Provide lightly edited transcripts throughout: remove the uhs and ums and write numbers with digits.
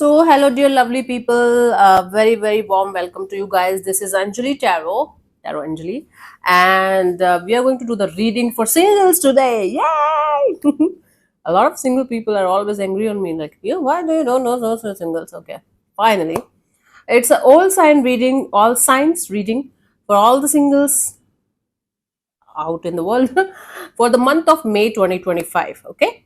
Hello, dear lovely people. Very, very warm welcome to you guys. This is Anjali Tarot Anjali, and we are going to do the reading for singles today. Yay! A lot of single people are always angry on me, like, you, why do you don't know those are singles? Okay, finally, it's an all signs reading for all the singles out in the world for the month of May 2025. Okay.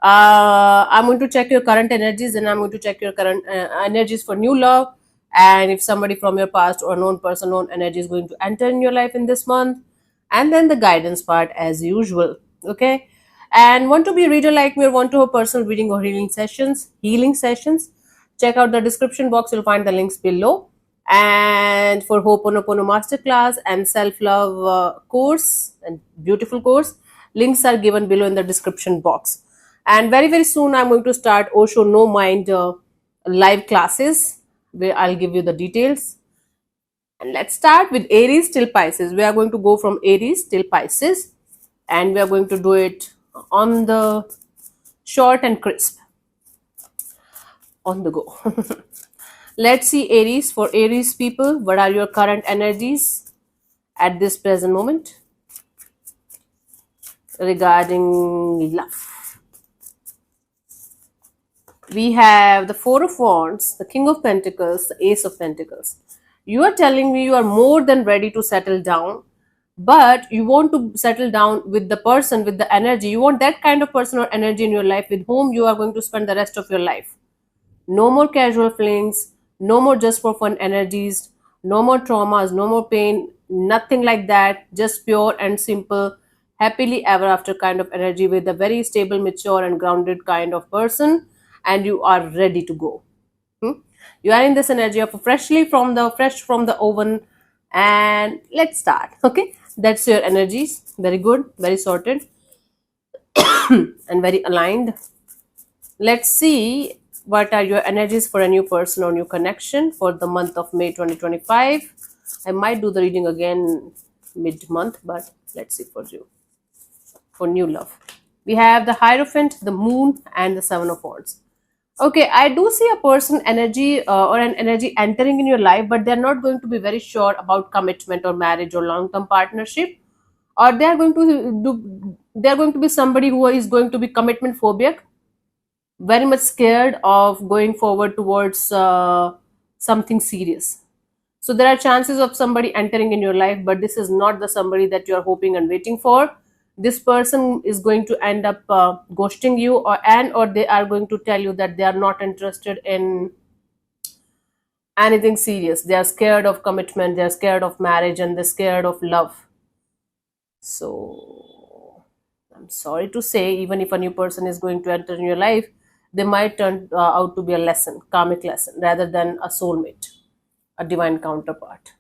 I'm going to check your current energies and I'm going to check your current energies for new love. And if somebody from your past or known person, known energy is going to enter in your life in this month. And then the guidance part as usual. Okay. And want to be a reader like me or want to have personal reading or healing sessions, check out the description box. You'll find the links below. And for Ho'oponopono Masterclass and Self-Love course and beautiful course, links are given below in the description box. And very, very soon, I'm going to start Osho No Mind live classes where I'll give you the details. And let's start with Aries till Pisces. We are going to go from Aries till Pisces and we are going to do it on the short and crisp. On the go. Let's see Aries. For Aries people, what are your current energies at this present moment regarding love? We have the Four of Wands, the King of Pentacles, the Ace of Pentacles. You are telling me you are more than ready to settle down, but you want to settle down with the person, with the energy. You want that kind of person or energy in your life with whom you are going to spend the rest of your life. No more casual flings, no more just for fun energies, no more traumas, no more pain, nothing like that. Just pure and simple, happily ever after kind of energy with a very stable, mature, and grounded kind of person, and you are ready to go. You are in this energy of fresh from the oven, and let's start. Okay, that's your energies. Very good, very sorted, and very aligned. Let's see what are your energies for a new person or new connection for the month of May 2025. I might do the reading again mid-month, but let's see for you. For new love, we have the Hierophant, the Moon, and the Seven of Wands. Okay, I do see a person energy or an energy entering in your life, but they're not going to be very sure about commitment or marriage or long-term partnership, or they're going to be somebody who is going to be commitment phobic, very much scared of going forward towards something serious. So there are chances of somebody entering in your life, but this is not the somebody that you are hoping and waiting for. This person is going to end up ghosting you, or they are going to tell you that they are not interested in anything serious. They are scared of commitment, they are scared of marriage, and they're scared of love. So I'm sorry to say, even if a new person is going to enter in your life, they might turn out to be a lesson, karmic lesson, rather than a soulmate, a divine counterpart.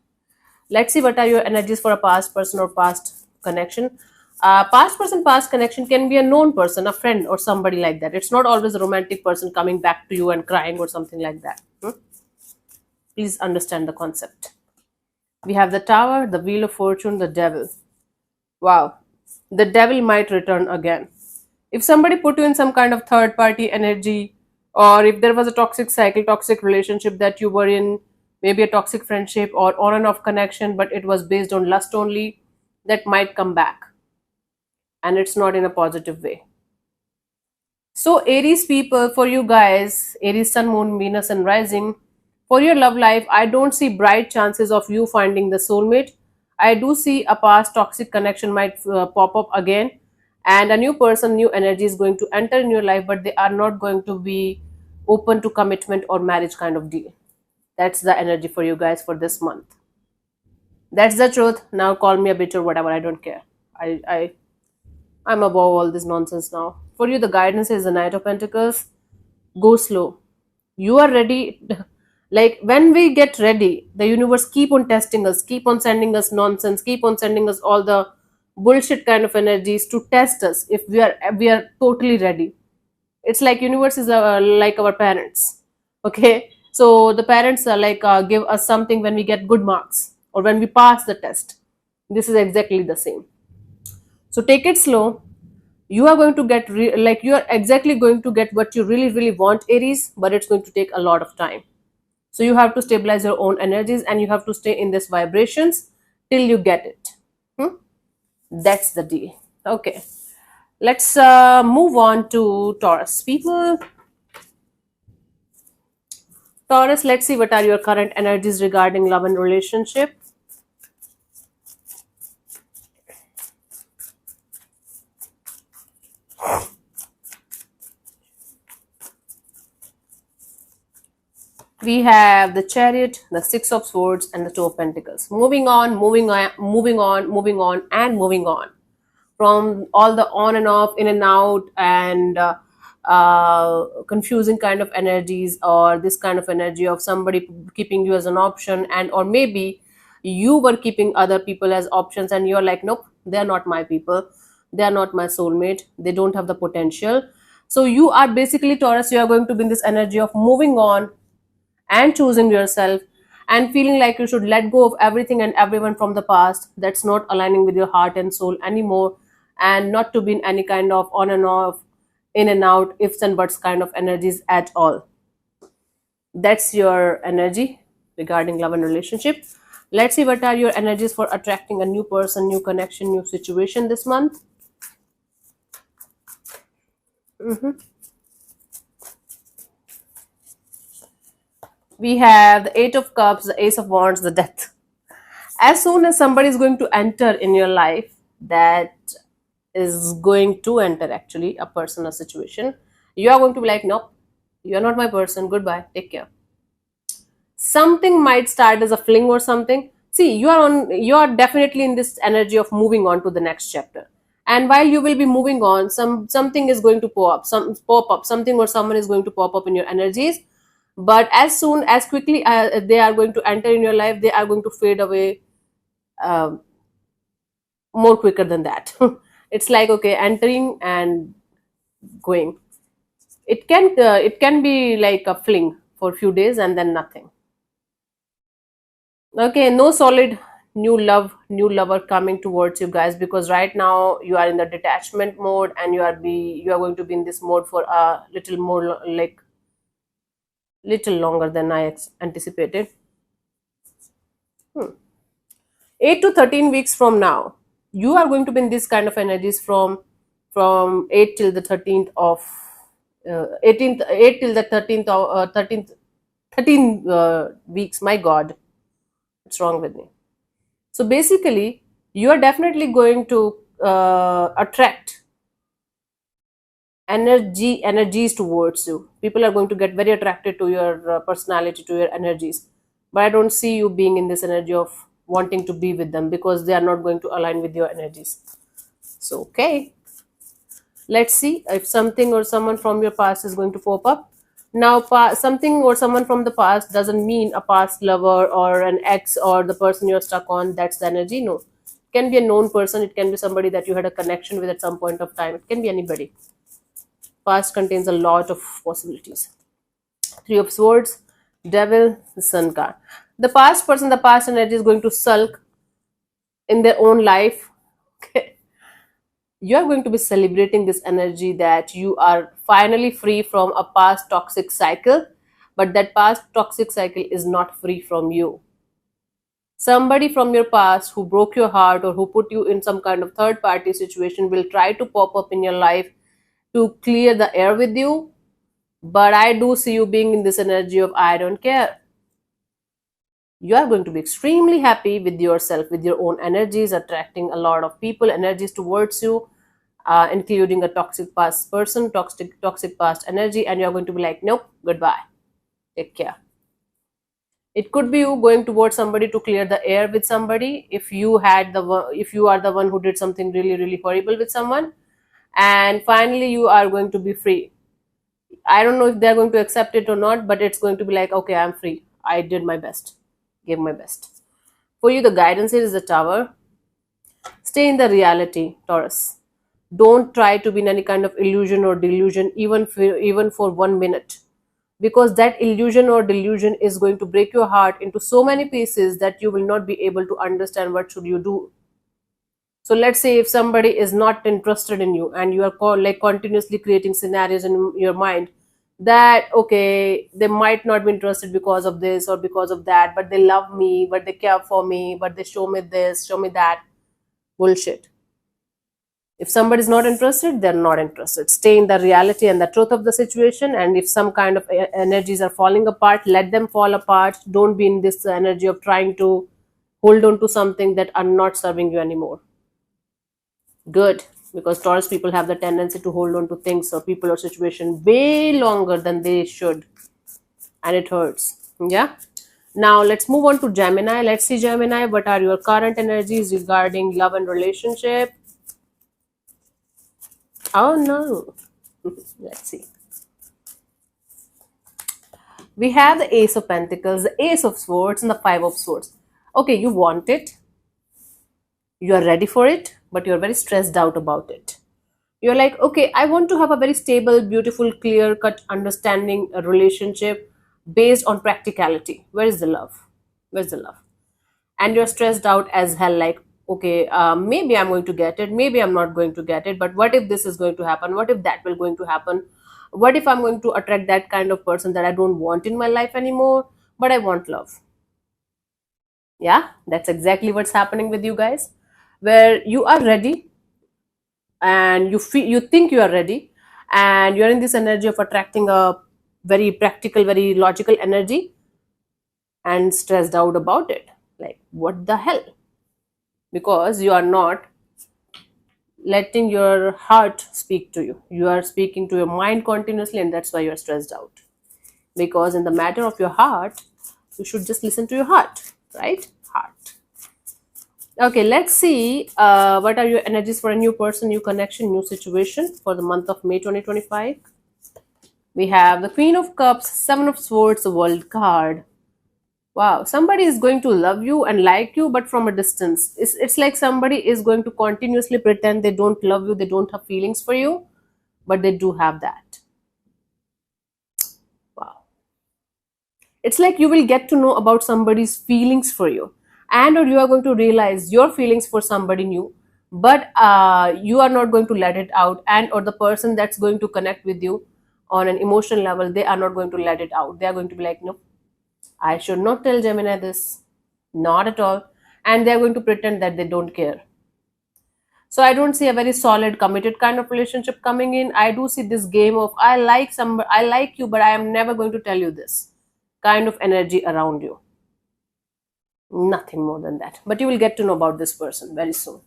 Let's see what are your energies for a past person or past connection. Past person, past connection can be a known person, a friend, or somebody like that. It's not always a romantic person coming back to you and crying or something like that. Please understand the concept. We have the Tower, the Wheel of Fortune, the Devil. Wow, the devil might return again. If somebody put you in some kind of third party energy, or if there was a toxic cycle, toxic relationship that you were in, maybe a toxic friendship or on and off connection, but it was based on lust only, that might come back. And it's not in a positive way. So, Aries people, for you guys, Aries Sun, Moon, Venus, and Rising, for your love life, I don't see bright chances of you finding the soulmate. I do see a past toxic connection might pop up again, and a new person, new energy is going to enter in your life, but they are not going to be open to commitment or marriage kind of deal. That's the energy for you guys for this month. That's the truth. Now call me a bitch or whatever. I don't care. I'm above all this nonsense now. For you, the guidance is the Knight of Pentacles. Go slow. You are ready. Like when we get ready, the universe keep on testing us, keep on sending us nonsense, keep on sending us all the bullshit kind of energies to test us if we are totally ready. It's like universe is like our parents. Okay, so the parents are like give us something when we get good marks or when we pass the test. This is exactly the same. So take it slow. You are going to get like you are exactly going to get what you really really want, Aries, but it's going to take a lot of time. So you have to stabilize your own energies and you have to stay in this vibrations till you get it. Hmm? That's the deal. Okay, let's move on to Taurus people. Taurus, let's see what are your current energies regarding love and relationship. We have the Chariot, the Six of Swords, and the Two of Pentacles. Moving on, moving on, moving on, moving on, and moving on from all the on and off, in and out, and confusing kind of energies, or this kind of energy of somebody keeping you as an option, and or maybe you were keeping other people as options, and you're like, nope, they're not my people, they are not my soulmate, they don't have the potential. So you are basically, Taurus, you are going to be in this energy of moving on and choosing yourself and feeling like you should let go of everything and everyone from the past that's not aligning with your heart and soul anymore, and not to be in any kind of on and off, in and out, ifs and buts kind of energies at all. That's your energy regarding love and relationship. Let's see what are your energies for attracting a new person, new connection, new situation this month. We have the Eight of Cups, the Ace of Wands, the Death. As soon as somebody is going to enter in your life, that is going to enter actually a person or situation, you are going to be like, nope, you're not my person, goodbye, take care. Something might start as a fling or something. See, you are definitely in this energy of moving on to the next chapter, and while you will be moving on, something is going to pop up, something or someone is going to pop up in your energies. But as soon as quickly they are going to enter in your life, they are going to fade away um, more quicker than that. It's like, okay, entering and going. It can be like a fling for a few days and then nothing. Okay, no solid new lover coming towards you guys, because right now you are in the detachment mode, and you are going to be in this mode for a little more like little longer than I anticipated. 8 to 13 weeks from now, you are going to be in this kind of energies from 8 till the 13th of 18th, 8 till the 13th of 13th 13 weeks. My god, what's wrong with me? So basically, you are definitely going to attract energies towards you. People are going to get very attracted to your personality, to your energies. But I don't see you being in this energy of wanting to be with them, because they are not going to align with your energies. So okay, let's see if something or someone from your past is going to pop up. Now, something or someone from the past doesn't mean a past lover or an ex or the person you're stuck on. That's the energy. No, it can be a known person, it can be somebody that you had a connection with at some point of time, it can be anybody. Past contains a lot of possibilities. Three of Swords, Devil, the Sun card. The past person, the past energy is going to sulk in their own life. Okay. You are going to be celebrating this energy that you are finally free from a past toxic cycle, but that past toxic cycle is not free from you. Somebody from your past who broke your heart or who put you in some kind of third party situation will try to pop up in your life to clear the air with you. But I do see you being in this energy of I don't care. You are going to be extremely happy with yourself, with your own energies, attracting a lot of people, energies towards you, including a toxic past person, toxic past energy, and you're going to be like, nope, goodbye, take care. It could be you going towards somebody to clear the air with somebody. If you are the one who did something really really horrible with someone, and finally you are going to be free. I don't know if they're going to accept it or not, but it's going to be like, okay, I'm free. I did my best, gave my best. For you, the guidance here is the Tower. Stay in the reality, Taurus. Don't try to be in any kind of illusion or delusion, even for 1 minute, because that illusion or delusion is going to break your heart into so many pieces that you will not be able to understand what should you do. So let's say if somebody is not interested in you and you are like continuously creating scenarios in your mind that okay, they might not be interested because of this or because of that, but they love me, but they care for me, but they show me this, show me that. Bullshit. If somebody is not interested, they're not interested. Stay in the reality and the truth of the situation. And if some kind of energies are falling apart, let them fall apart. Don't be in this energy of trying to hold on to something that are not serving you anymore. Good, because Taurus people have the tendency to hold on to things or people or situation way longer than they should, and it hurts. Yeah. Now let's move on to Gemini. Let's see, Gemini, what are your current energies regarding love and relationship? Oh no. Let's see. We have the Ace of Pentacles, the Ace of Swords, and the Five of Swords. Okay, you want it, you are ready for it, but you're very stressed out about it. You're like, okay, I want to have a very stable, beautiful, clear cut understanding a relationship based on practicality. Where is the love? Where's the love? And you're stressed out as hell, like, okay, maybe I'm going to get it, maybe I'm not going to get it, but what if this is going to happen? What if that will going to happen? What if I'm going to attract that kind of person that I don't want in my life anymore, but I want love? Yeah, that's exactly what's happening with you guys, where you are ready and you feel, you think you are ready, and you're in this energy of attracting a very practical, very logical energy, and stressed out about it, like what the hell, because you are not letting your heart speak to you. You are speaking to your mind continuously, and that's why you're stressed out. Because in the matter of your heart, you should just listen to your heart, right? Heart. Okay, let's see what are your energies for a new person, new connection, new situation for the month of May 2025. We have the Queen of Cups, Seven of Swords, the World card. Wow, somebody is going to love you and like you, but from a distance. It's like somebody is going to continuously pretend they don't love you, they don't have feelings for you, but they do have that. Wow. It's like you will get to know about somebody's feelings for you, and or you are going to realize your feelings for somebody new, but you are not going to let it out, and or the person that's going to connect with you on an emotional level, they are not going to let it out. They are going to be like, no, I should not tell Gemini this. Not at all. And they're going to pretend that they don't care. So I don't see a very solid, committed kind of relationship coming in. I do see this game of I like you, but I am never going to tell you this kind of energy around you. Nothing more than that. But you will get to know about this person very soon.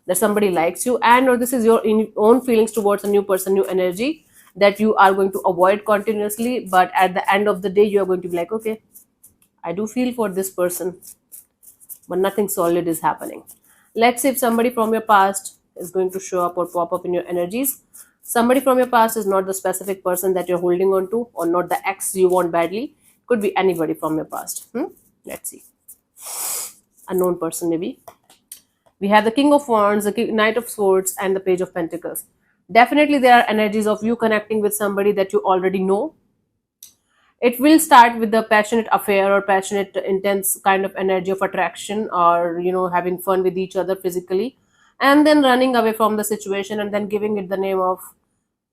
That somebody likes you, and or this is your own feelings towards a new person, new energy that you are going to avoid continuously. But at the end of the day, you are going to be like, okay, I do feel for this person, but nothing solid is happening. Let's say if somebody from your past is going to show up or pop up in your energies. Somebody from your past is not the specific person that you're holding on to, or not the ex you want badly. Could be anybody from your past. Let's see. Unknown person, maybe. We have the King of Wands, the Knight of Swords, and the Page of Pentacles. Definitely, there are energies of you connecting with somebody that you already know. It will start with the passionate affair or passionate intense kind of energy of attraction, or having fun with each other physically, and then running away from the situation and then giving it the name of,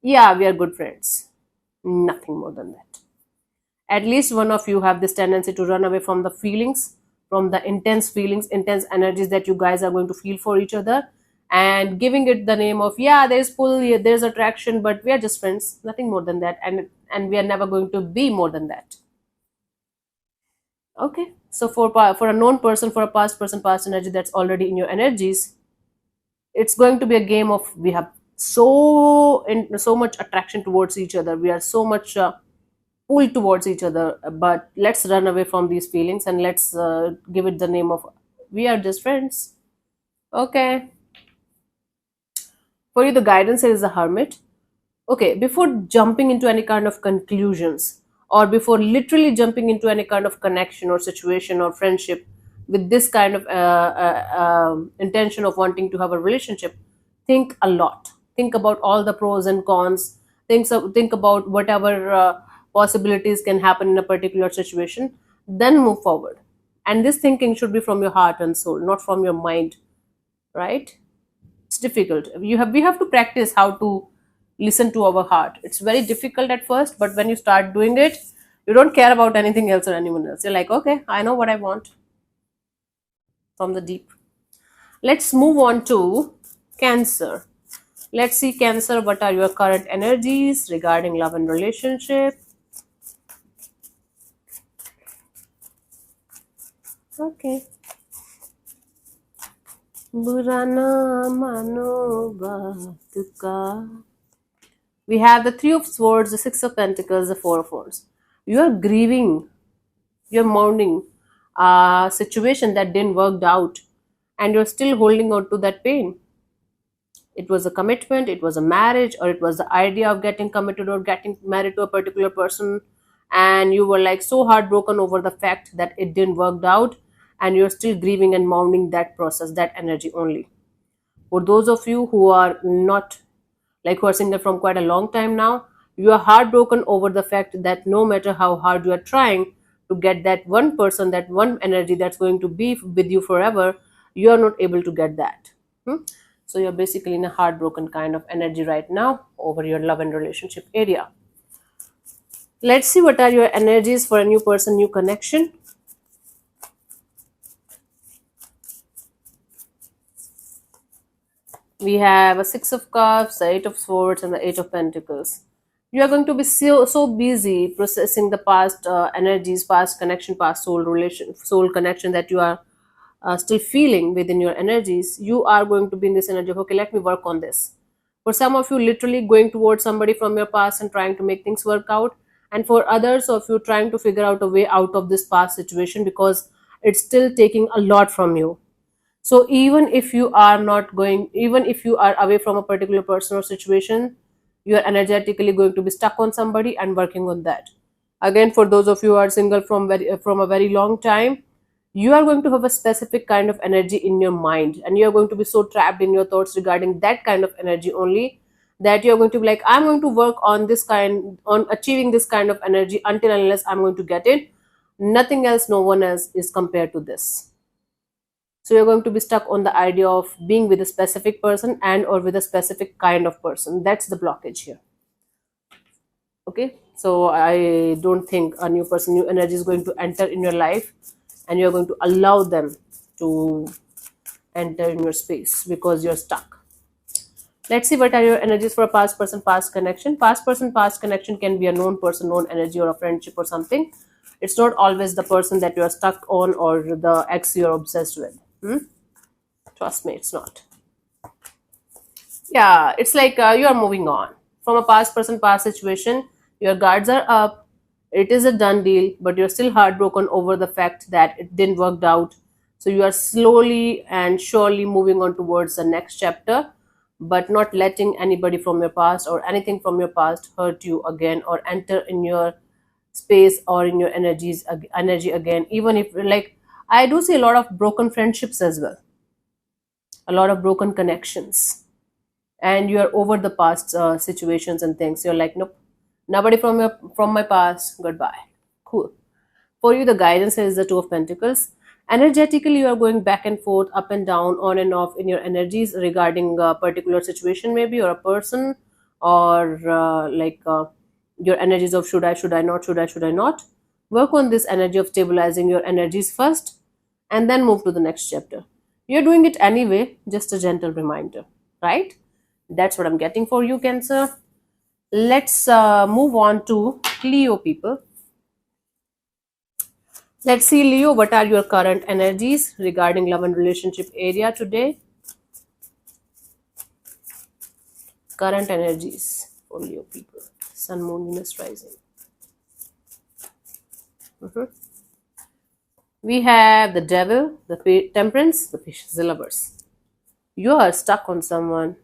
yeah, we are good friends. Nothing more than that. At least one of you have this tendency to run away from the feelings, from the intense feelings, intense energies that you guys are going to feel for each other, and giving it the name of, yeah, there's pull, yeah, there's attraction, but we are just friends, nothing more than that, and we are never going to be more than that. Okay, so for a known person, for a past person, past energy that's already in your energies, it's going to be a game of, we have so much attraction towards each other, we are so much pulled towards each other, but let's run away from these feelings and let's give it the name of, we are just friends. Okay. For you, the guidance is the Hermit. Okay, before jumping into any kind of conclusions, or before literally jumping into any kind of connection or situation or friendship with this kind of intention of wanting to have a relationship, think a lot. Think about all the pros and cons. Think about whatever possibilities can happen in a particular situation, then move forward. And this thinking should be from your heart and soul, not from your mind, right? difficult. We have to practice how to listen to our heart. It's very difficult at first, but when you start doing it, you don't care about anything else or anyone else. You're like, okay, I know what I want from the deep. Let's move on to Cancer. Let's see, Cancer, what are your current energies regarding love and relationship? Okay. Burana mano baat ka. We have the Three of Swords, the Six of Pentacles, the Four of Wands. You are grieving, you're mourning a situation that didn't work out, and you're still holding on to that pain. It was a commitment, it was a marriage, or it was the idea of getting committed or getting married to a particular person, and you were like so heartbroken over the fact that it didn't work out, and you're still grieving and mourning that process, that energy only. For those of you who are not, like, who are single from quite a long time now, you are heartbroken over the fact that no matter how hard you are trying to get that one person, that one energy that's going to be with you forever, you are not able to get that. So you're basically in a heartbroken kind of energy right now over your love and relationship area. Let's see what are your energies for a new person, new connection. We have a Six of Cups, the Eight of Swords, and the Eight of Pentacles. You are going to be so busy processing the past energies, past connection, past soul connection that you are still feeling within your energies. You are going to be in this energy of, okay, let me work on this. For some of you, literally going towards somebody from your past and trying to make things work out. And for others of you, trying to figure out a way out of this past situation because it's still taking a lot from you. So even if you are not going, even if you are away from a particular person or situation, you are energetically going to be stuck on somebody and working on that. Again, for those of you who are single from a very long time, you are going to have a specific kind of energy in your mind, and you are going to be so trapped in your thoughts regarding that kind of energy only, that you're going to be like, I'm going to work on this kind, on achieving this kind of energy until unless I'm going to get it. Nothing else, no one else is compared to this. So you're going to be stuck on the idea of being with a specific person and or with a specific kind of person. That's the blockage here. Okay, so I don't think a new person, new energy is going to enter in your life, and you're going to allow them to enter in your space because you're stuck. Let's see what are your energies for a past person, past connection. Past person, past connection can be a known person, known energy, or a friendship or something. It's not always the person that you are stuck on or the ex you're obsessed with. Trust me, it's not. Yeah, it's like you are moving on from a past person, past situation. Your guards are up. It is a done deal, but you're still heartbroken over the fact that it didn't work out. So you are slowly and surely moving on towards the next chapter, but not letting anybody from your past or anything from your past hurt you again or enter in your space or in your energy again. Even if, like, I do see a lot of broken friendships as well, a lot of broken connections, and you are over the past situations and things. You're like, nope, nobody from my past, goodbye. Cool. For you, the guidance is the Two of Pentacles. Energetically, you are going back and forth, up and down, on and off in your energies regarding a particular situation, maybe, or a person, or your energies of should I not, should I not. Work on this energy of stabilizing your energies first, and then move to the next chapter. You're doing it anyway, just a gentle reminder, right? That's what I'm getting for you, Cancer. Let's move on to Leo people. Let's see, Leo, what are your current energies regarding love and relationship area today? Current energies for Leo people. Sun, Moon, Venus, Rising. We have the Devil, the Temperance, the Patience, the Lovers. You are stuck on someone.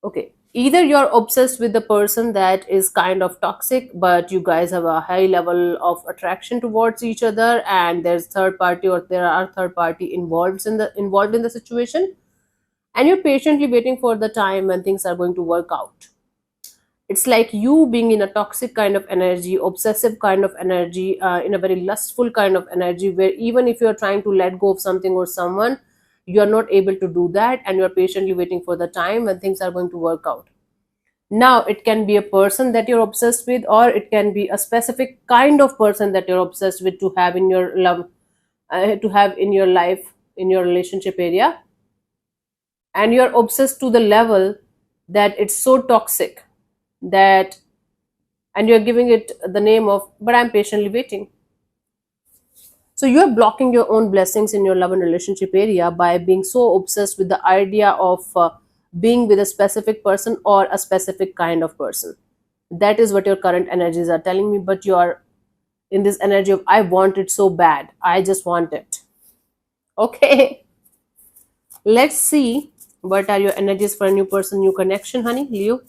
Okay, either you're obsessed with the person that is kind of toxic, but you guys have a high level of attraction towards each other, and there's third party, or there are third party involved in the situation, and you're patiently waiting for the time when things are going to work out. It's like you being in a toxic kind of energy, obsessive kind of energy, in a very lustful kind of energy, where even if you're trying to let go of something or someone, you are not able to do that, and you are patiently waiting for the time when things are going to work out. Now it can be a person that you're obsessed with, or it can be a specific kind of person that you're obsessed with to have in your love, to have in your life, in your relationship area, and you're obsessed to the level that it's so toxic that, and you're giving it the name of, but I'm patiently waiting. So you're blocking your own blessings in your love and relationship area by being so obsessed with the idea of being with a specific person or a specific kind of person. That is what your current energies are telling me, but you are in this energy of, I want it so bad, I just want it. Okay. Let's see what are your energies for a new person, new connection, honey, Leo.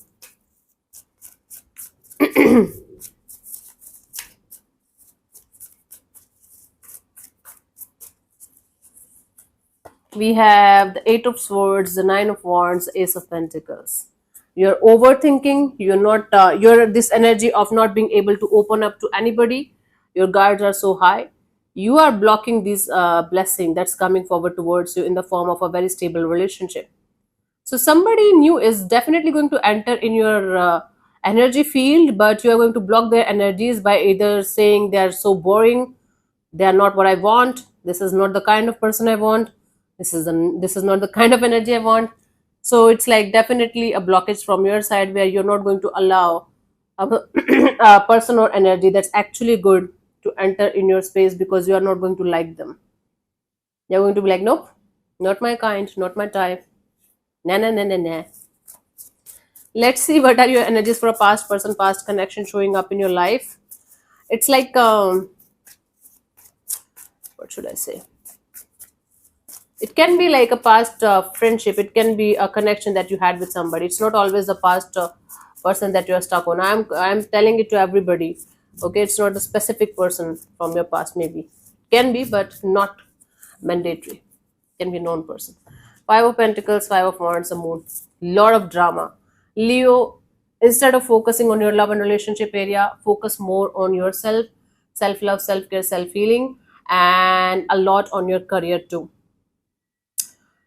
We have the Eight of Swords, the Nine of Wands, Ace of Pentacles. You're overthinking. You're not. You're this energy of not being able to open up to anybody. Your guards are so high. You are blocking this blessing that's coming forward towards you in the form of a very stable relationship. So somebody new is definitely going to enter in your energy field, but you are going to block their energies by either saying they are so boring, they are not what I want, this is not the kind of person I want, this is not the kind of energy I want. So it's like definitely a blockage from your side where you're not going to allow a, a person or energy that's actually good to enter in your space, because you are not going to like them. You're going to be like, nope, not my kind, not my type. Nah, nah, nah, nah, nah. Let's see what are your energies for a past person, past connection showing up in your life. It's like, what should I say? It can be like a past friendship. It can be a connection that you had with somebody. It's not always the past person that you are stuck on. I'm telling it to everybody. Okay, it's not a specific person from your past. Maybe can be, but not mandatory. Can be a known person. Five of Pentacles, Five of Wands, the Moon. Lot of drama. Leo, instead of focusing on your love and relationship area, focus more on yourself, self-love, self-care, self-healing, and a lot on your career too.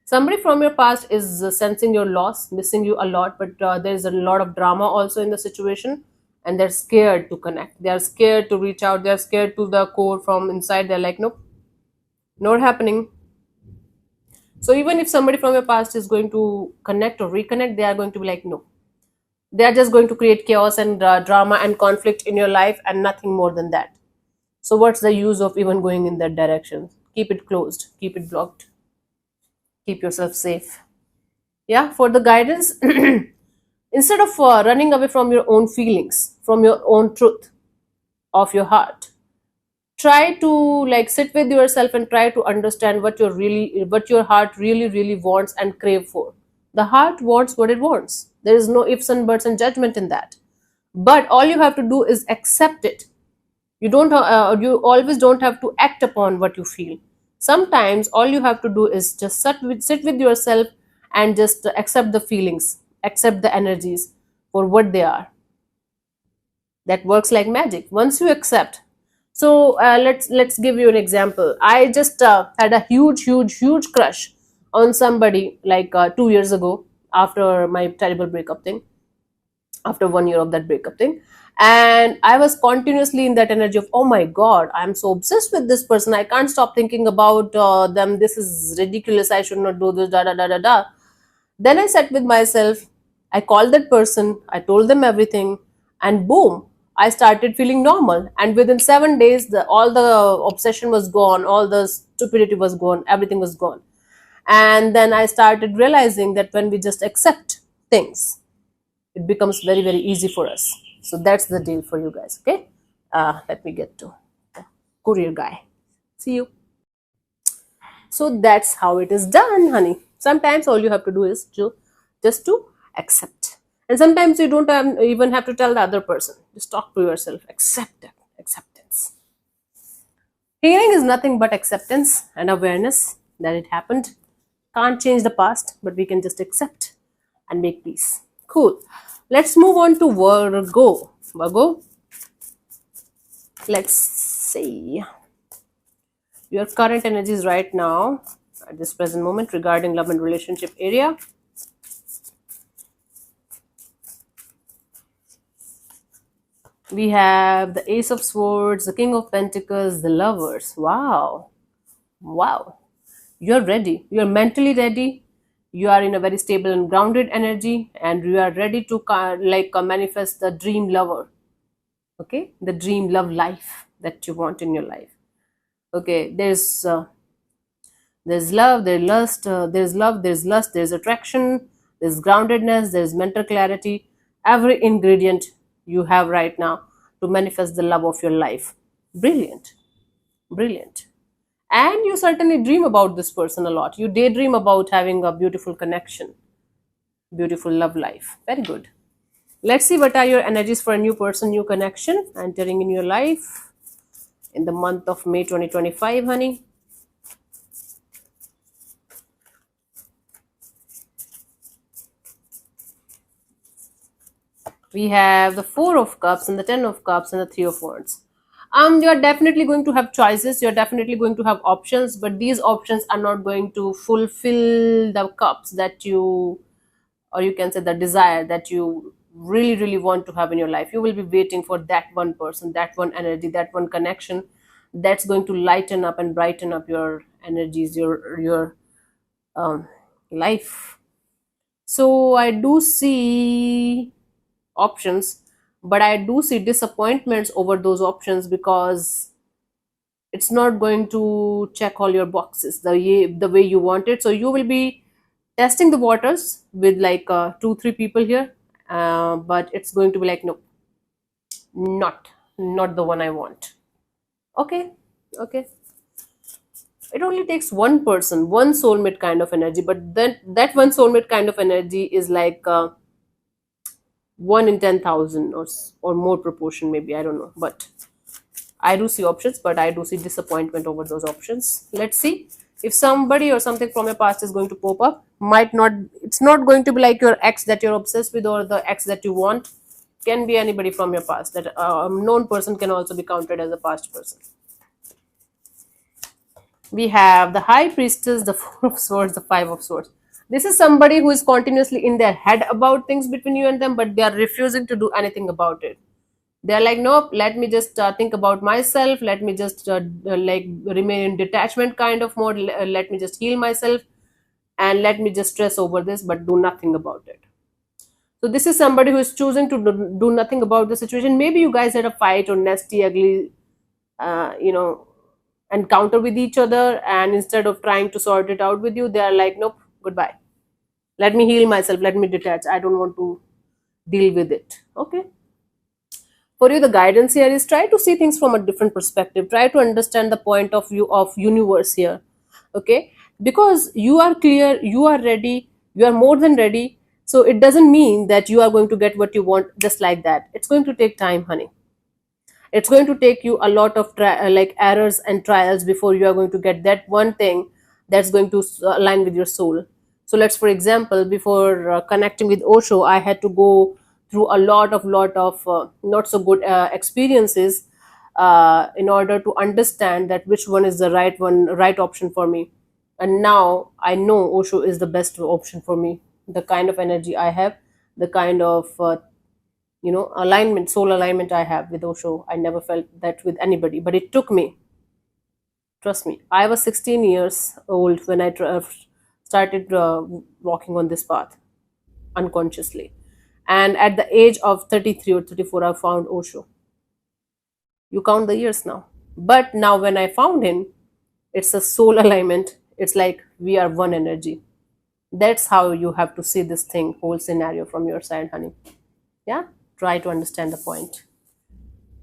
Somebody from your past is sensing your loss, missing you a lot, but there's a lot of drama also in the situation, and they're scared to connect. They're scared to reach out. They're scared to the core from inside. They're like, nope, not happening. So even if somebody from your past is going to connect or reconnect, they are going to be like, no. They are just going to create chaos and drama and conflict in your life, and nothing more than that. So what's the use of even going in that direction? Keep it closed. Keep it blocked. Keep yourself safe. Yeah, for the guidance, instead of running away from your own feelings, from your own truth of your heart, try to like sit with yourself and try to understand what your heart really wants and crave for. The heart wants what it wants. There is no ifs and buts and judgment in that, but all you have to do is accept it. You always don't have to act upon what you feel. Sometimes all you have to do is just sit with yourself and just accept the feelings, accept the energies for what they are. That works like magic once you accept. So let's give you an example. I just had a huge crush on somebody like 2 years ago, after my terrible breakup thing, after 1 year of that breakup thing. And I was continuously in that energy of, oh my god, I'm so obsessed with this person, I can't stop thinking about them, this is ridiculous, I should not do this, da da da da da. Then I sat with myself, I called that person, I told them everything, and boom, I started feeling normal. And within 7 days, all the obsession was gone, all the stupidity was gone, everything was gone. And then I started realizing that when we just accept things, it becomes very easy for us. So that's the deal for you guys. Okay, let me get to the courier guy. See you. So that's how it is done, honey. Sometimes all you have to do is just to accept, and sometimes you don't even have to tell the other person. Just talk to yourself. Accept it. Acceptance. Healing is nothing but acceptance and awareness that it happened. Can't change the past, but we can just accept and make peace. Cool. Let's move on to Virgo. Virgo, let's see your current energies right now. at this present moment regarding love and relationship area. We have the Ace of Swords, the King of Pentacles, the Lovers. Wow. Wow. You're ready. You're mentally ready. You are in a very stable and grounded energy, and you are ready to manifest the dream lover. Okay? The dream love life that you want in your life. Okay? There's love, there's lust, there's love, there's lust, there's attraction, there's groundedness, there's mental clarity. Every ingredient you have right now to manifest the love of your life. Brilliant. Brilliant. And you certainly dream about this person a lot. You daydream about having a beautiful connection, beautiful love life. Very good. Let's see what are your energies for a new person, new connection entering in your life in the month of May 2025, honey. We have the Four of Cups and the Ten of Cups and the Three of Wands. You're definitely going to have choices, you're definitely going to have options, but these options are not going to fulfill the cups that you, or you can say the desire that you really, really want to have in your life. You will be waiting for that one person, that one energy, that one connection that's going to lighten up and brighten up your energies, your um, life. So I do see options, but I do see disappointments over those options because it's not going to check all your boxes the way you want it. So you will be testing the waters with like 2 3 people here, but it's going to be like, no, not the one I want. Okay. Okay. It only takes one person, one soulmate kind of energy, but then that one soulmate kind of energy is like 1 in 10,000 or more proportion, maybe, I don't know. But I do see options, but I do see disappointment over those options. Let's see if somebody or something from your past is going to pop up. Might not, it's not going to be like your ex that you're obsessed with or the ex that you want. Can be anybody from your past. That known person can also be counted as a past person. We have the High Priestess, the Four of Swords, the Five of Swords. This is somebody who is continuously in their head about things between you and them, but they are refusing to do anything about it. They're like, nope, let me just think about myself, let me just like remain in detachment kind of mode, let me just heal myself, and let me just stress over this but do nothing about it. So this is somebody who is choosing to do nothing about the situation. Maybe you guys had a fight or nasty ugly encounter with each other, and instead of trying to sort it out with you, they are like, nope, goodbye, let me heal myself, let me detach, I don't want to deal with it. Okay. For you, the guidance here is try to see things from a different perspective, try to understand the point of view of universe here. Okay. Because you are clear, you are ready, you are more than ready. So it doesn't mean that you are going to get what you want just like that. It's going to take time, honey. It's going to take you a lot of like errors and trials before you are going to get that one thing that's going to align with your soul. So let's, for example, before connecting with Osho, I had to go through a lot of not so good experiences in order to understand that which one is the right option for me. And now I know Osho is the best option for me. The kind of energy I have, the kind of alignment, soul alignment I have with Osho, I never felt that with anybody. But it took me, trust me. I was 16 years old when I started walking on this path unconsciously, and at the age of 33 or 34, I found Osho. You count the years now. But now when I found him, it's a soul alignment. It's like we are one energy. That's how you have to see this thing, whole scenario from your side, honey. Yeah, try to understand the point.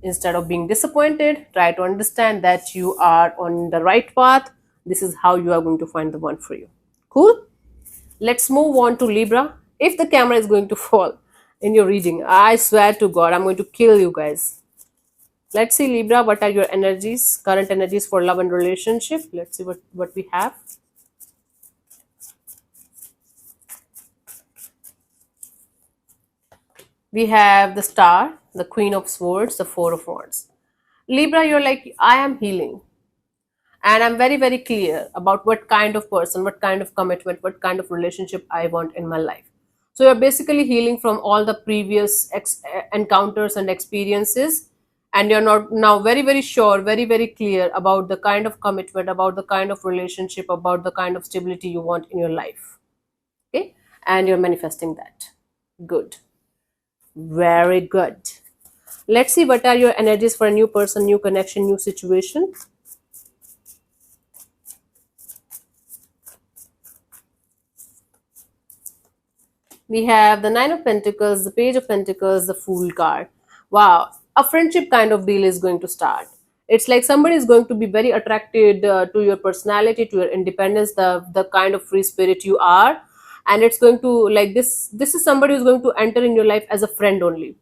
Instead of being disappointed, try to understand that you are on the right path. This is how you are going to find the one for you. Cool. Let's move on to Libra. If the camera is going to fall in your reading, I swear to God, I'm going to kill you guys. Let's see, Libra, what are your energies, current energies for love and relationship. Let's see what we have. We have the Star, the Queen of Swords, the Four of Wands. Libra, you're like, I am healing. And I'm very, very clear about what kind of person, what kind of commitment, what kind of relationship I want in my life. So you're basically healing from all the previous encounters and experiences, and you're not now very, very sure, very, very clear about the kind of commitment, about the kind of relationship, about the kind of stability you want in your life. Okay, and you're manifesting that. Good, very good. Let's see what are your energies for a new person, new connection, new situation. We have the Nine of Pentacles, the Page of Pentacles, the Fool card. Wow, a friendship kind of deal is going to start. It's like somebody is going to be very attracted to your personality, to your independence, the kind of free spirit you are, and it's going to like this. This is somebody who's going to enter in your life as a friend only.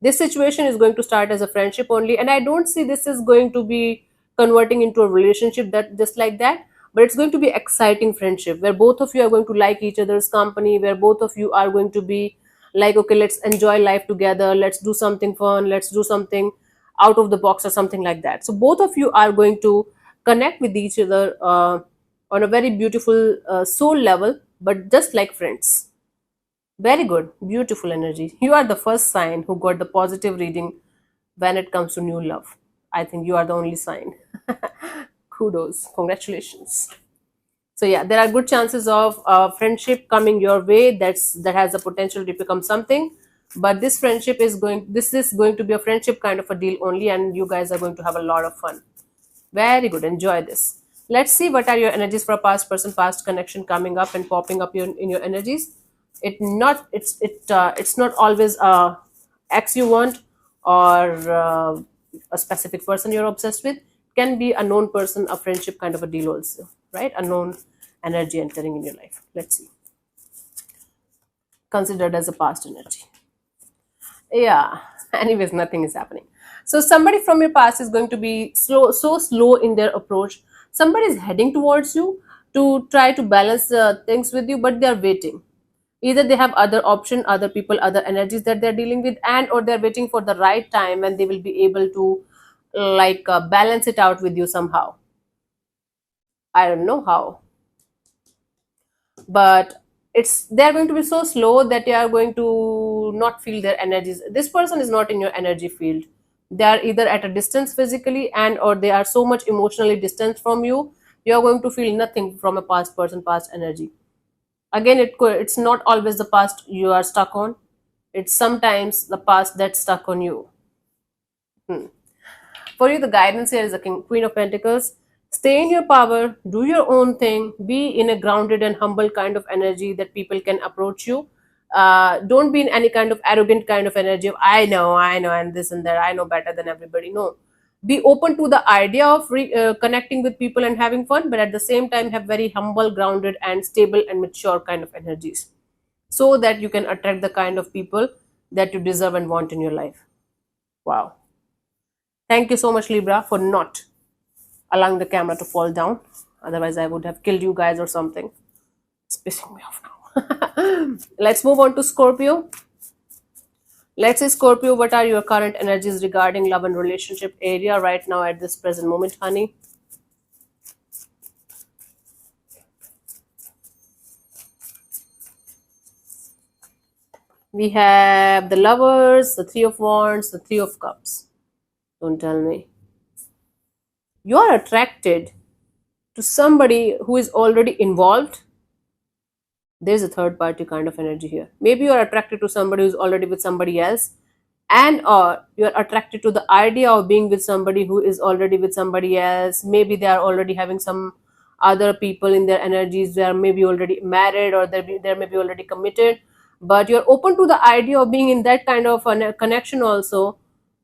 This situation is going to start as a friendship only, and I don't see this is going to be converting into a relationship that just like that, but it's going to be exciting friendship where both of you are going to like each other's company, where both of you are going to be like, okay, let's enjoy life together, let's do something fun, let's do something out of the box or something like that. So both of you are going to connect with each other on a very beautiful soul level, but just like friends. Very good. Beautiful energy. You are the first sign who got the positive reading when it comes to new love. I think you are the only sign. Kudos. Congratulations. So yeah, there are good chances of friendship coming your way. That has the potential to become something. But this is going to be a friendship kind of a deal only, and you guys are going to have a lot of fun. Very good. Enjoy this. Let's see what are your energies for a past person, past connection coming up and popping up in your energies. It's not always a ex you want, or a specific person you're obsessed with. Can be a known person, a friendship kind of a deal also, right? A known energy entering in your life. Let's see. Considered as a past energy. Yeah. Anyways, nothing is happening. So somebody from your past is going to be so slow in their approach. Somebody is heading towards you to try to balance things with you, but they are waiting. Either they have other option, other people, other energies that they're dealing with, and or they're waiting for the right time when they will be able to balance it out with you somehow. I don't know how, but it's they're going to be so slow that you are going to not feel their energies. This person is not in your energy field. They are either at a distance physically, and or they are so much emotionally distant from you. You are going to feel nothing from a past person, past energy. Again, it's not always the past you are stuck on. It's sometimes the past that's stuck on you. Hmm. For you, the guidance here is the Queen of Pentacles. Stay in your power, do your own thing, be in a grounded and humble kind of energy that people can approach you. Don't be in any kind of arrogant kind of energy of I know, and this and that. I know better than everybody. No, be open to the idea of connecting with people and having fun, but at the same time have very humble, grounded, and stable and mature kind of energies, so that you can attract the kind of people that you deserve and want in your life. Wow. Thank you so much, Libra, for not allowing the camera to fall down. Otherwise, I would have killed you guys or something. It's pissing me off now. Let's move on to Scorpio. Let's say, Scorpio, what are your current energies regarding love and relationship area right now at this present moment, honey? We have the Lovers, the Three of Wands, the Three of Cups. Don't tell me. You are attracted to somebody who is already involved. There's a third party kind of energy here. Maybe you're attracted to somebody who's already with somebody else, and or you're attracted to the idea of being with somebody who is already with somebody else. Maybe they are already having some other people in their energies. They are maybe already married, or they're maybe already committed, but you're open to the idea of being in that kind of a connection also,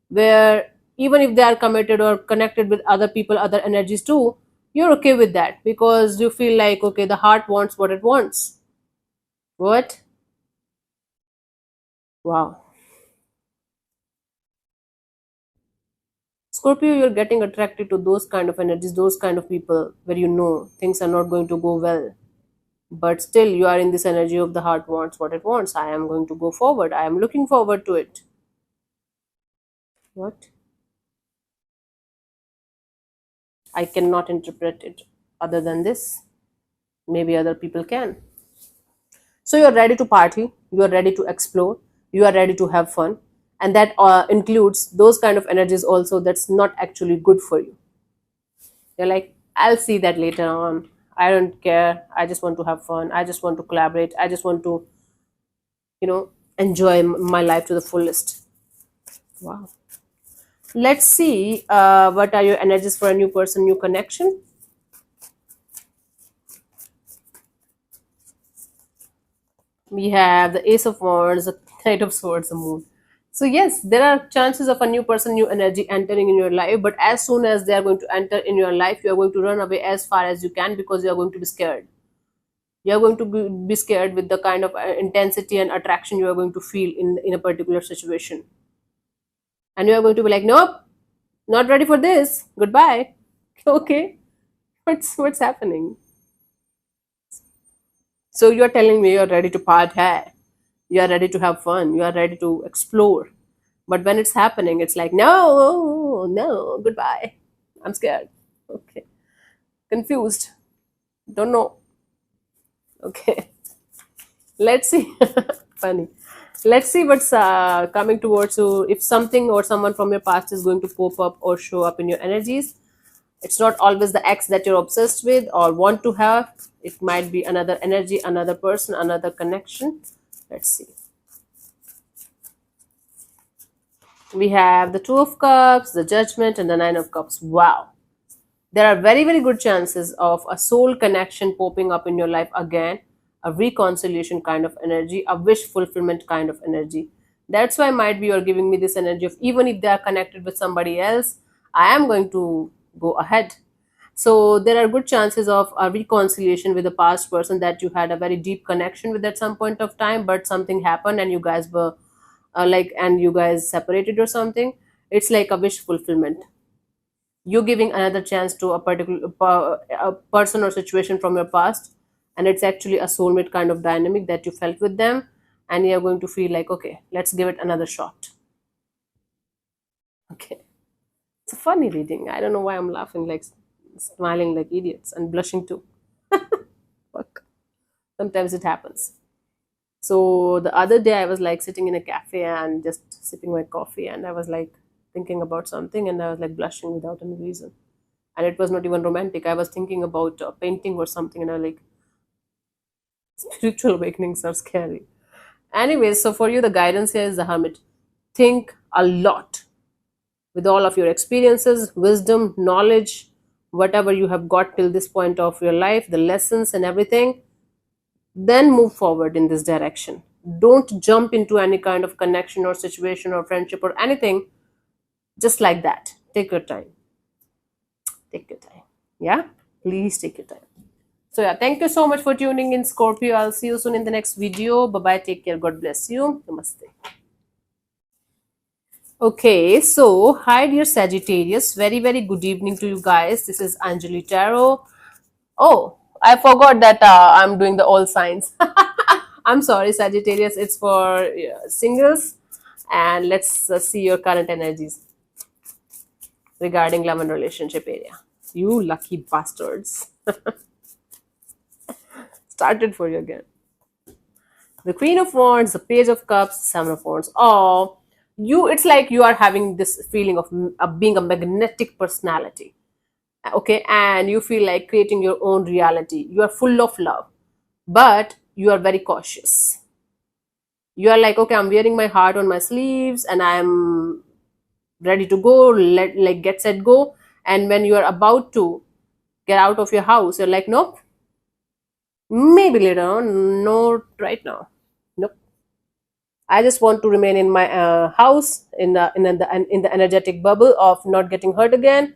where even if they are committed or connected with other people, other energies too, you're okay with that because you feel like, okay, the heart wants what it wants. What? Wow. Scorpio, you're getting attracted to those kind of energies, those kind of people where you know things are not going to go well. But still, you are in this energy of the heart wants what it wants. I am going to go forward. I am looking forward to it. What? I cannot interpret it other than this. Maybe other people can. So you're ready to party, you are ready to explore, you are ready to have fun, and that includes those kind of energies also that's not actually good for you. You're like, I'll see that later on. I don't care. I just want to have fun. I just want to collaborate. I just want to, enjoy my life to the fullest. Wow. Let's see what are your energies for a new person, new connection. We have the Ace of Wands, the Knight of Swords, the Moon. So yes, there are chances of a new person, new energy entering in your life, but as soon as they are going to enter in your life, you are going to run away as far as you can because you are going to be scared. You are going to be scared with the kind of intensity and attraction you are going to feel in a particular situation, and you are going to be like, nope, not ready for this. Goodbye. Okay, what's happening? So you are telling me you are ready to party, you are ready to have fun, you are ready to explore. But when it's happening, it's like, no, no, goodbye. I'm scared. Okay. Confused. Don't know. Okay. Let's see. Funny. Let's see what's coming towards you. If something or someone from your past is going to pop up or show up in your energies, it's not always the ex that you're obsessed with or want to have. It might be another energy, another person, another connection. Let's see. We have the Two of Cups, the Judgment, and the Nine of Cups. Wow. There are very, very good chances of a soul connection popping up in your life again, a reconciliation kind of energy, a wish fulfillment kind of energy. That's why might be you're giving me this energy of even if they are connected with somebody else, I am going to go ahead. So there are good chances of a reconciliation with a past person that you had a very deep connection with at some point of time, but something happened and you guys were and you guys separated or something. It's like a wish fulfillment. You're giving another chance to a particular a person or situation from your past, and it's actually a soulmate kind of dynamic that you felt with them, and you're going to feel like, okay, let's give it another shot. Okay. It's a funny reading. I don't know why I'm laughing, like smiling like idiots and blushing too. Fuck. Sometimes it happens. So the other day I was like sitting in a cafe and just sipping my coffee, and I was like thinking about something, and I was like blushing without any reason. And it was not even romantic. I was thinking about painting or something, and I like, spiritual awakenings are scary. Anyways, so for you, the guidance here is the Hermit. Think a lot with all of your experiences, wisdom, knowledge, whatever you have got till this point of your life, the lessons and everything. Then move forward in this direction. Don't jump into any kind of connection or situation or friendship or anything just like that. Take your time. Take your time. Yeah? Please take your time. So yeah, thank you so much for tuning in, Scorpio. I'll see you soon in the next video. Bye bye. Take care. God bless you. Namaste. Okay, so hi dear Sagittarius. Very, very good evening to you guys. This is Anjali Tarot. Oh, I forgot that I'm doing the all signs. I'm sorry, Sagittarius. It's for singles. And let's see your current energies regarding love and relationship area. You lucky bastards. Started for you again. The Queen of Wands, the Page of Cups, Seven of Wands. Oh, it's like you are having this feeling of being a magnetic personality. Okay, and you feel like creating your own reality. You are full of love, but you are very cautious. You are like, okay, I'm wearing my heart on my sleeves and I'm ready to go, like get set go. And when you are about to get out of your house, you're like, nope, maybe later on, not right now. Nope. I just want to remain in my house in the energetic bubble of not getting hurt again.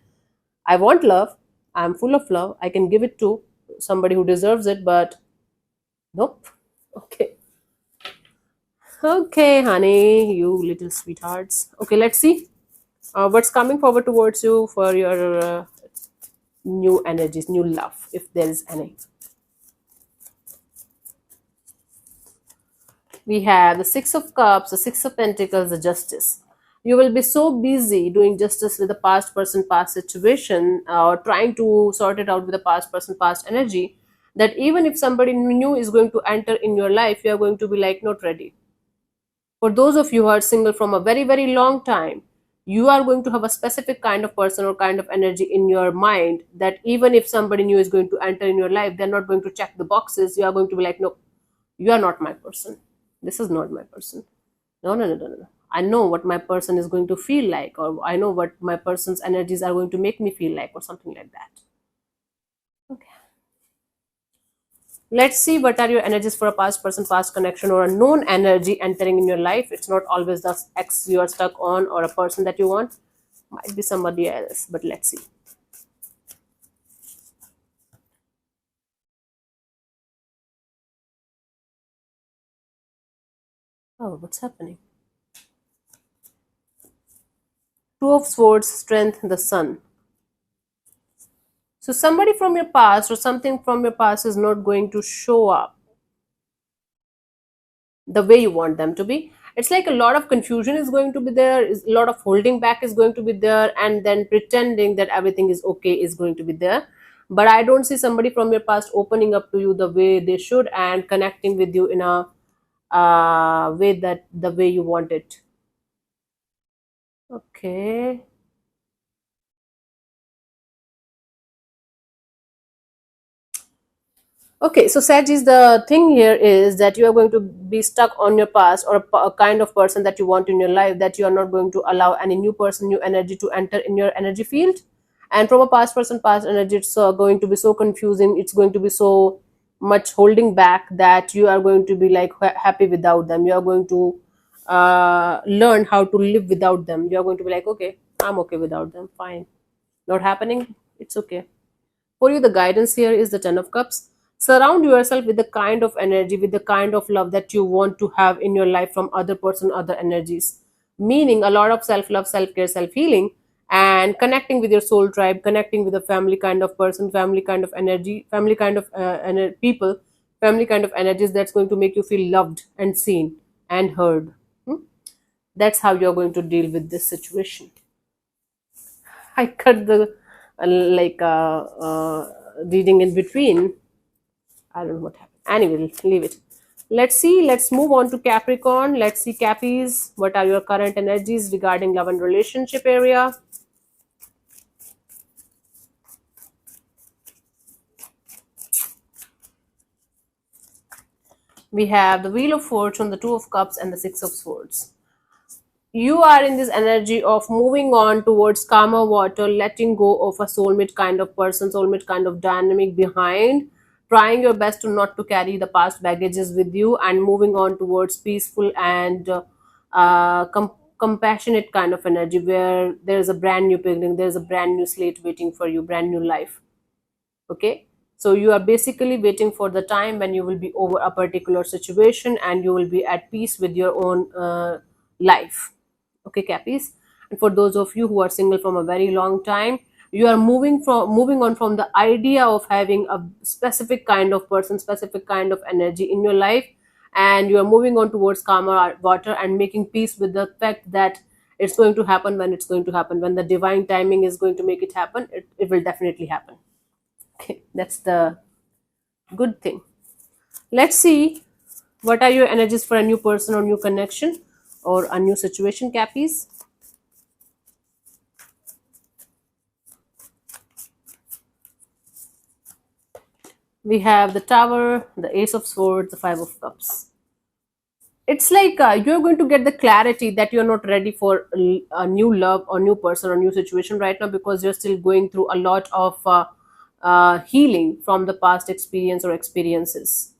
I want love. I'm full of love. I can give it to somebody who deserves it, but nope. Okay. Okay, honey, you little sweethearts. Okay, let's see what's coming forward towards you for your new energies, new love, if there is any. We have the Six of Cups, the Six of Pentacles, the Justice. You will be so busy doing justice with the past person, past situation, or trying to sort it out with the past person, past energy, that even if somebody new is going to enter in your life, you are going to be like not ready. For those of you who are single from a very, very long time, you are going to have a specific kind of person or kind of energy in your mind that even if somebody new is going to enter in your life, they're not going to check the boxes. You are going to be like, no, you are not my person. This is not my person. No, no, no, no, no. I know what my person is going to feel like, or I know what my person's energies are going to make me feel like, or something like that. Okay. Let's see what are your energies for a past person, past connection, or a known energy entering in your life. It's not always the ex you are stuck on or a person that you want. Might be somebody else, but let's see. Oh, what's happening? Two of Swords, Strength, the Sun. So somebody from your past or something from your past is not going to show up the way you want them to be. It's like a lot of confusion is going to be there, a lot of holding back is going to be there, and then pretending that everything is okay is going to be there. But I don't see somebody from your past opening up to you the way they should and connecting with you in a way that the way you want it. Okay. Okay, so Saj, the thing here is that you are going to be stuck on your past or a kind of person that you want in your life, that you are not going to allow any new person, new energy to enter in your energy field. And from a past person, past energy, it's going to be so confusing. It's going to be so much holding back that you are going to be like happy without them. You are going to learn how to live without them. You are going to be like, okay, I'm okay without them. Fine. Not happening. It's okay. For you, the guidance here is the Ten of Cups. Surround yourself with the kind of energy, with the kind of love that you want to have in your life from other person, other energies. Meaning a lot of self-love, self-care, self-healing, and connecting with your soul tribe, connecting with a family kind of person, family kind of energy, family kind of people, family kind of energies that's going to make you feel loved and seen and heard. Hmm? That's how you're going to deal with this situation. I cut the reading in between. I don't know what happened. Anyway, leave it. Let's see. Let's move on to Capricorn. Let's see, Cappies. What are your current energies regarding love and relationship area? We have the Wheel of Fortune, the Two of Cups, and the Six of Swords. You are in this energy of moving on towards calmer water, letting go of a soulmate kind of person, soulmate kind of dynamic behind, trying your best to not to carry the past baggages with you, and moving on towards peaceful and compassionate kind of energy where there's a brand new beginning, there's a brand new slate waiting for you, brand new life. Okay, so you are basically waiting for the time when you will be over a particular situation and you will be at peace with your own life. Okay, Cappies. And for those of you who are single from a very long time, you are moving on from the idea of having a specific kind of person, specific kind of energy in your life, and you are moving on towards calmer water and making peace with the fact that it's going to happen when it's going to happen. When the divine timing is going to make it happen, it will definitely happen. Okay, that's the good thing. Let's see what are your energies for a new person or new connection or a new situation, Cappies. We have the Tower, the Ace of Swords, the Five of Cups. It's like you're going to get the clarity that you're not ready for a new love or new person or new situation right now, because you're still going through a lot of healing from the past experience or experiences.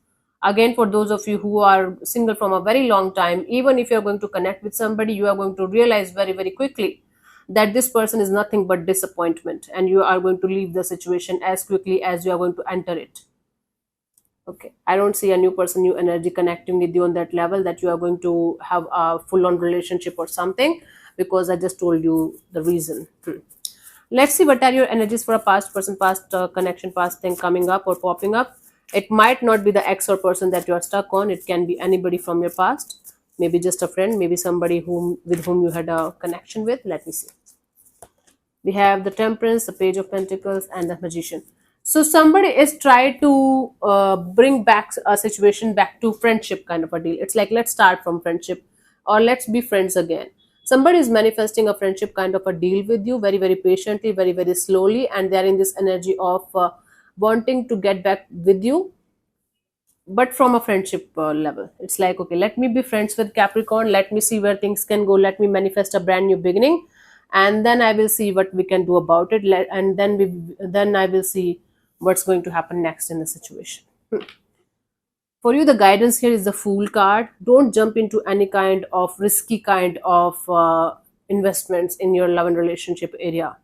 Again, for those of you who are single from a very long time, even if you're going to connect with somebody, you are going to realize very, very quickly that this person is nothing but disappointment, and you are going to leave the situation as quickly as you are going to enter it. Okay, I don't see a new person, new energy connecting with you on that level that you are going to have a full on relationship or something, because I just told you the reason. Let's see what are your energies for a past person, past connection, past thing coming up or popping up. It might not be the ex or person that you are stuck on, it can be anybody from your past. maybe just a friend, maybe somebody whom you had a connection with. Let me see. We have the Temperance, the Page of Pentacles, and the Magician. So somebody is trying to bring back a situation back to friendship kind of a deal. It's like, let's start from friendship, or let's be friends again. Somebody is manifesting a friendship kind of a deal with you very, very patiently, very, very slowly, and they're in this energy of wanting to get back with you, but from a friendship level. It's like, okay, let me be friends with Capricorn, let me see where things can go, let me manifest a brand new beginning, and then I will see what we can do about it. And then I will see what's going to happen next in the situation. For you, the guidance here is the Fool card. Don't jump into any kind of risky kind of investments in your love and relationship area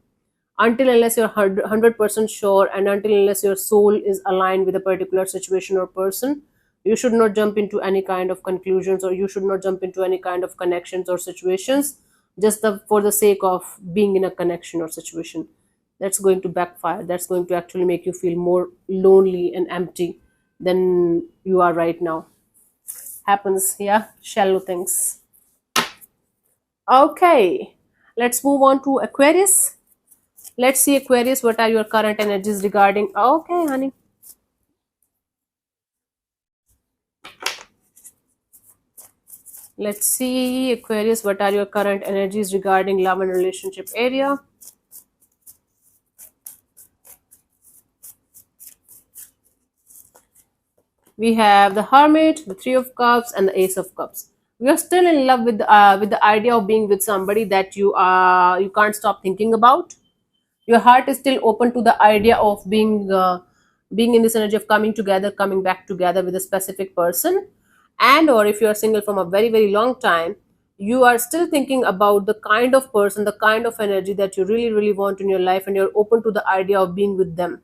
until unless you're 100% sure, and until unless your soul is aligned with a particular situation or person. You should not jump into any kind of conclusions, or you should not jump into any kind of connections or situations just for the sake of being in a connection or situation. That's going to backfire. That's going to actually make you feel more lonely and empty than you are right now. Happens, yeah, shallow things. Okay, let's move on to Aquarius. Let's see, Aquarius, what are your current energies regarding? Okay, honey. Let's see, Aquarius, what are your current energies regarding love and relationship area? We have the Hermit, the Three of Cups, and the Ace of Cups. We are still in love with the idea of being with somebody that you can't stop thinking about. Your heart is still open to the idea of being in this energy of coming together, coming back together with a specific person. And or if you are single from a very, very long time, you are still thinking about the kind of person, the kind of energy that you really, really want in your life, and you're open to the idea of being with them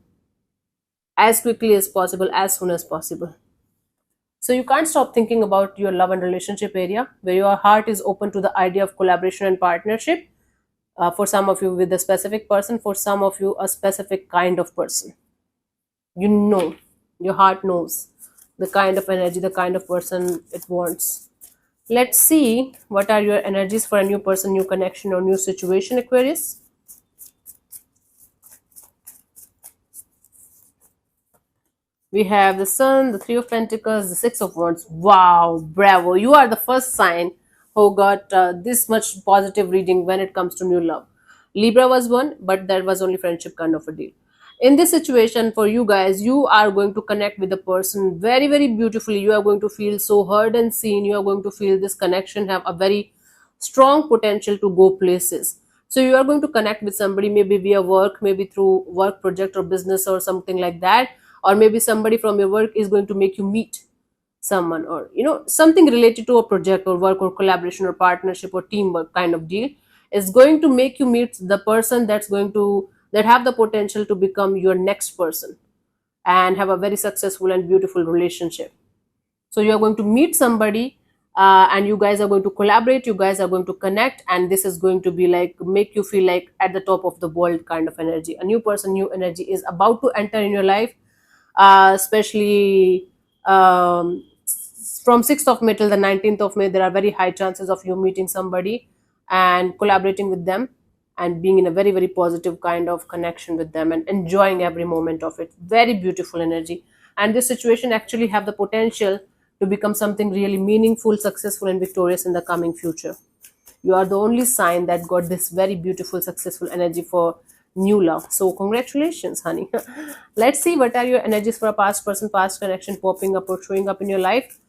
as quickly as possible, as soon as possible. So you can't stop thinking about your love and relationship area, where your heart is open to the idea of collaboration and partnership. For some of you with a specific person, for some of you a specific kind of person. You know, your heart knows the kind of energy, the kind of person it wants. Let's see, what are your energies for a new person, new connection, or new situation, Aquarius? We have the Sun, the Three of Pentacles, the Six of Wands. Wow, bravo. You are the first sign who got this much positive reading when it comes to new love. Libra was one, but that was only friendship kind of a deal. In this situation, for you guys, you are going to connect with the person very, very beautifully. You are going to feel so heard and seen. You are going to feel this connection have a very strong potential to go places. So you are going to connect with somebody, maybe via work, maybe through work project or business or something like that, or maybe somebody from your work is going to make you meet someone, or something related to a project or work or collaboration or partnership or teamwork kind of deal is going to make you meet the person that have the potential to become your next person and have a very successful and beautiful relationship. So you are going to meet somebody, and you guys are going to collaborate, you guys are going to connect, and this is going to be like make you feel like at the top of the world kind of energy. A new person, new energy is about to enter in your life, especially from 6th of May till the 19th of May. There are very high chances of you meeting somebody and collaborating with them and being in a very, very positive kind of connection with them and enjoying every moment of it. Very beautiful energy. And this situation actually have the potential to become something really meaningful, successful, and victorious in the coming future. You are the only sign that got this very beautiful, successful energy for new love. So congratulations, honey. Let's see, what are your energies for a past person, past connection popping up or showing up in your life?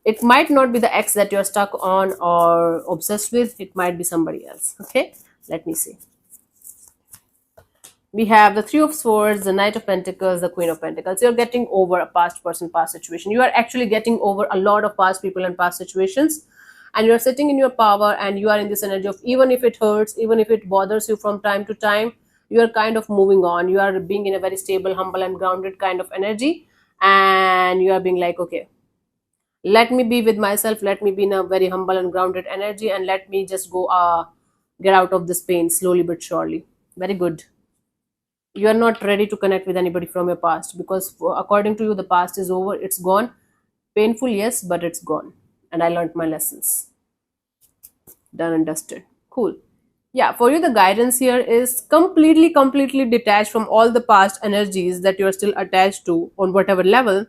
It might not be the ex that you're stuck on or obsessed with. It might be somebody else. Okay, let me see. We have the Three of Swords, the Knight of Pentacles, the Queen of Pentacles. You're getting over a past person, past situation. You are actually getting over a lot of past people and past situations. And you're sitting in your power, and you are in this energy of, even if it hurts, even if it bothers you from time to time, you are kind of moving on. You are being in a very stable, humble, and grounded kind of energy. And you are being like, okay, let me be with myself. Let me be in a very humble and grounded energy. And let me just go get out of this pain slowly but surely. Very good. You are not ready to connect with anybody from your past, because according to you the past is over, it's gone. Painful, yes, but it's gone. and I learned my lessons. Done and dusted. Cool. Yeah, for you, the guidance here is completely detached from all the past energies that you're still attached to on whatever level.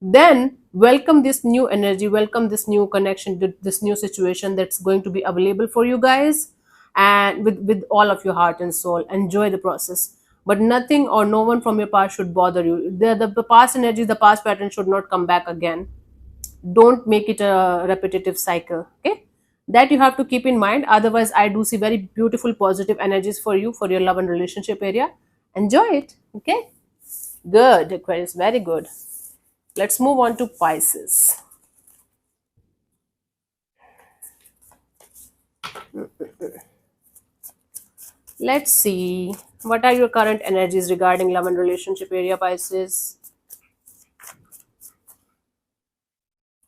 Then welcome this new energy, welcome this new connection, this new situation that's going to be available for you guys, and with all of your heart and soul. Enjoy the process. But nothing or no one from your past should bother you. The past energy, the past pattern should not come back again. Don't make it a repetitive cycle. Okay, that you have to keep in mind. Otherwise, I do see very beautiful positive energies for you for your love and relationship area. Enjoy it. Okay, good, Aquarius, very good. Let's move on to Pisces. Let's see, what are your current energies regarding love and relationship area, Pisces?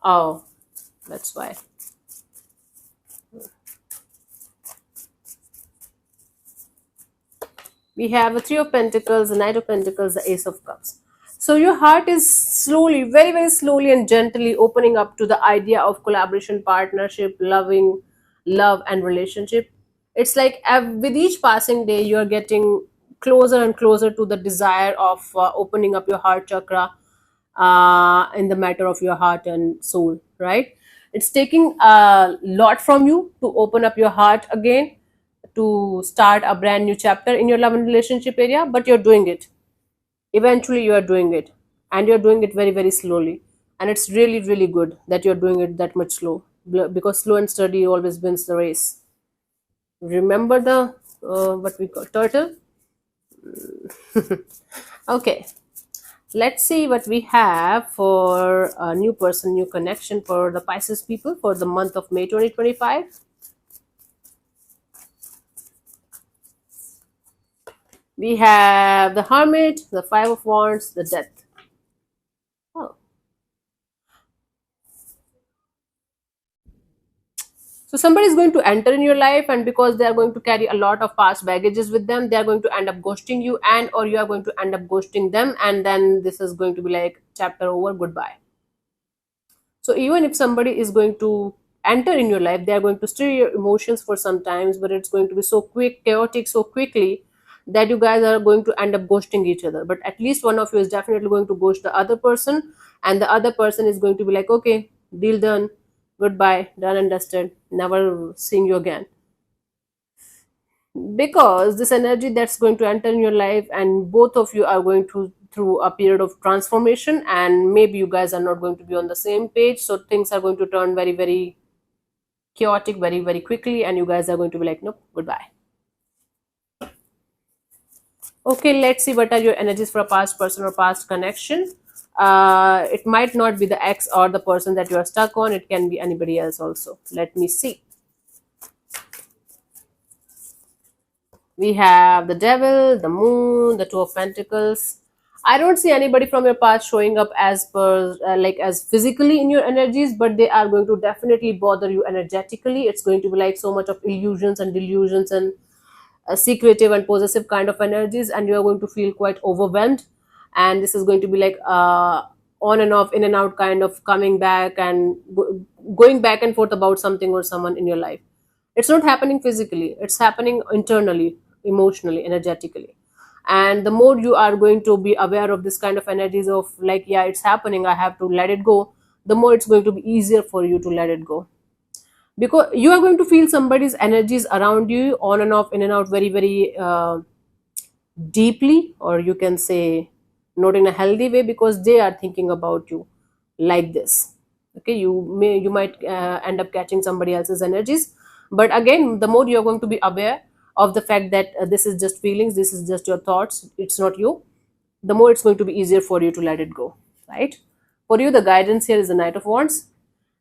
Oh, that's why. We have a Three of Pentacles, the Knight of Pentacles, the Ace of Cups. So your heart is slowly, very slowly and gently opening up to the idea of collaboration, partnership, loving, love, and relationship. It's like with each passing day, you are getting closer and closer to the desire of opening up your heart chakra in the matter of your heart and soul, right? It's taking a lot from you to open up your heart again, to start a brand new chapter in your love and relationship area, but you're doing it. Eventually you are doing it, and you're doing it very slowly, and it's really good that you're doing it that much slow, because slow and steady always wins the race. Remember the what we call turtle. Okay, let's see what we have for a new person, new connection for the Pisces people for the month of May 2025. We have the Hermit, the Five of Wands, the Death. Oh. So somebody is going to enter in your life, and because they are going to carry a lot of past baggages with them, they are going to end up ghosting you, and or you are going to end up ghosting them, and then this is going to be like chapter over, goodbye. So even if somebody is going to enter in your life, they are going to stir your emotions for some times, but it's going to be so quick, chaotic, so quickly that you guys are going to end up ghosting each other. But at least one of you is definitely going to ghost the other person, and the other person is going to be like, okay, deal done, goodbye, done and dusted, never seeing you again. Because this energy that's going to enter in your life, and both of you are going to through a period of transformation, and maybe you guys are not going to be on the same page, so things are going to turn very chaotic very quickly, and you guys are going to be like, nope, goodbye. Okay, let's see what are your energies for a past person or past connection. It might not be the ex or the person that you are stuck on, it can be anybody else also. Let me see. We have the Devil, the Moon, the Two of Pentacles. I don't see anybody from your past showing up as per like as physically in your energies, but they are going to definitely bother you energetically. It's going to be like so much of illusions and delusions and secretive and possessive kind of energies, and you are going to feel quite overwhelmed. And this is going to be like on and off, in and out, kind of coming back and going back and forth about something or someone in your life. It's not happening physically, it's happening internally, emotionally, energetically. And the more you are going to be aware of this kind of energies of like, yeah, it's happening, I have to let it go, the more it's going to be easier for you to let it go, because you are going to feel somebody's energies around you on and off, in and out, very deeply, or you can say not in a healthy way, because they are thinking about you like this. Okay, you might end up catching somebody else's energies, but again, the more you're going to be aware of the fact that this is just feelings, this is just your thoughts, it's not you, the more it's going to be easier for you to let it go, right? For you, the guidance here is the Knight of Wands.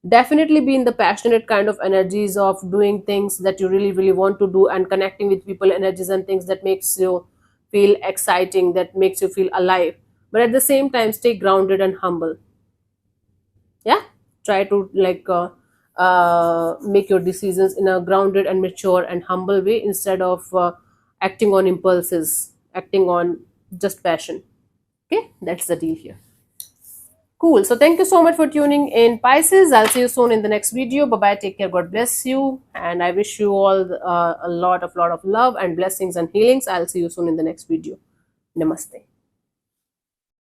Definitely be in the passionate kind of energies of doing things that you really want to do, and connecting with people, energies and things that makes you feel exciting, that makes you feel alive. But at the same time, stay grounded and humble. Yeah, try to like make your decisions in a grounded and mature and humble way, instead of acting on impulses, acting on just passion. Okay, that's the deal here. Cool. So thank you so much for tuning in, Pisces. I'll see you soon in the next video. Bye bye. Take care. God bless you. And I wish you all a lot of love and blessings and healings. I'll see you soon in the next video. Namaste.